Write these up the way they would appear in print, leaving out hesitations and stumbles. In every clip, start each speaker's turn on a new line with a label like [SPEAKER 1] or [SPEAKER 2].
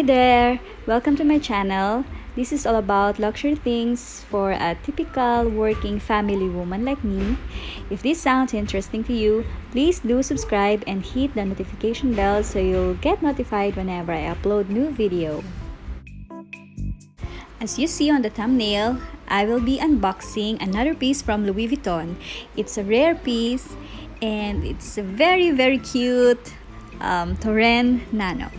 [SPEAKER 1] Hi there! Welcome to my channel. This is all about luxury things for a typical working family woman like me. If this sounds interesting to you, please do subscribe and hit the notification bell so you'll get notified whenever I upload new video. As you see on the thumbnail, I will be unboxing another piece from Louis Vuitton. It's a rare piece and it's a very cute Turenne Nano.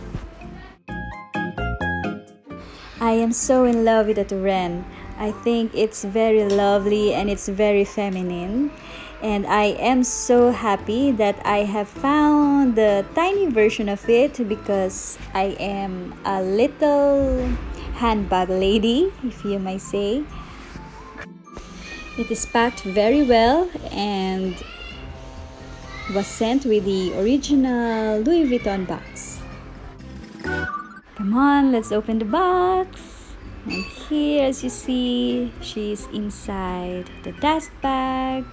[SPEAKER 1] I am so in love with the Turenne. I think it's very lovely and it's very feminine. And I am so happy that I have found the tiny version of it because I am a little handbag lady, if you may say. It is packed very well and was sent with the original Louis Vuitton box. Come on, let's open the box. And here, as you see, she's inside the dust bag.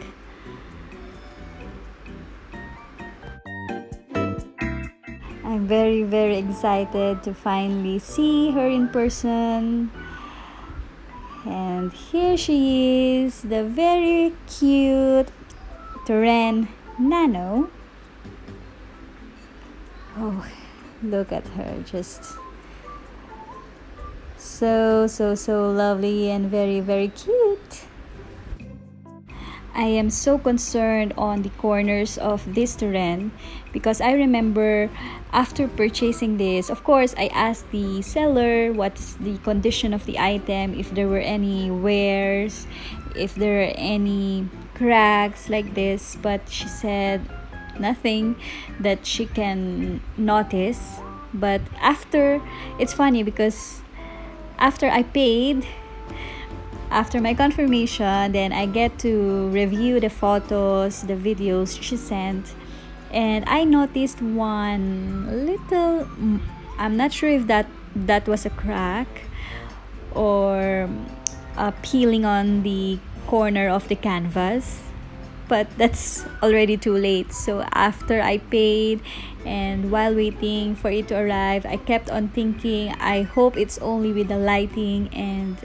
[SPEAKER 1] I'm very excited to finally see her in person. And here she is, the very cute Turenne Nano. Oh, look at her, just so lovely and very cute. I am so concerned on the corners of this Turenne because I remember after purchasing this, of course, I asked the seller what's the condition of the item, if there were any wears, if there are any cracks like this, but she said nothing that she can notice. But after, it's funny because after I paid, after my confirmation, then I get to review the photos, the videos she sent, and I noticed one little, I'm not sure if that was a crack or a peeling on the corner of the canvas, but that's already too late. So after I paid and while waiting for it to arrive, I kept on thinking, I hope it's only with the lighting, and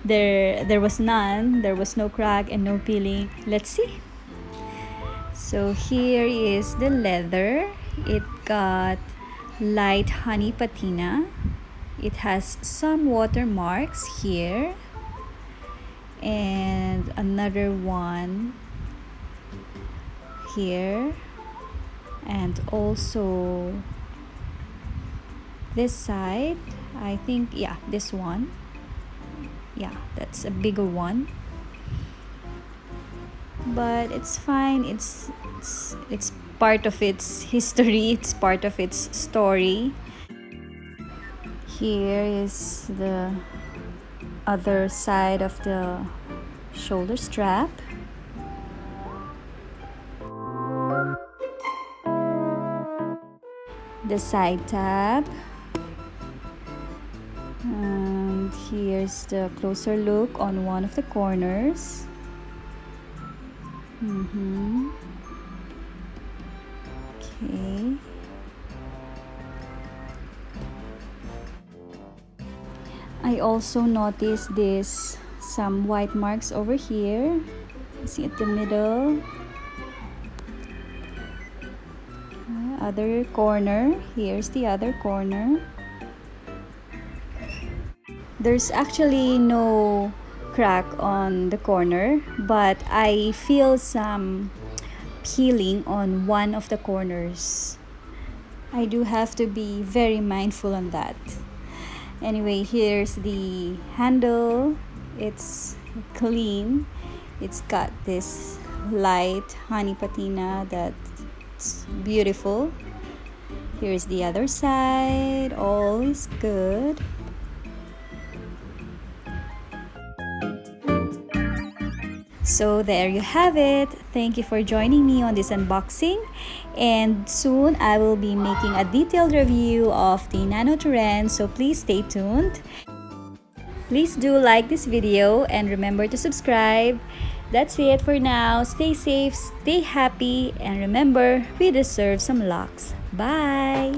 [SPEAKER 1] there was none. There was no crack and no peeling. Let's see. So here is the leather. It got light honey patina. It has some watermarks here and another one here, and also this side. I think, yeah, this one, yeah, that's a bigger one, but it's fine. It's part of its history, it's part of its story. Here is the other side of the shoulder strap. The side tab, and here's the closer look on one of the corners. Okay. I also noticed some white marks over here. You see at the middle. Other corner, here's the other corner. There's actually no crack on the corner, but I feel some peeling on one of the corners. I do have to be very mindful on that. Anyway, here's the handle. It's clean. It's got this light honey patina that's beautiful. Here's the other side. All is good. So there you have it. Thank you for joining me on this unboxing, and soon I will be making a detailed review of the Nano Turenne, so please stay tuned. Please do like this video and remember to subscribe. That's it for now. Stay safe, stay happy, and remember, we deserve some luxe. Bye!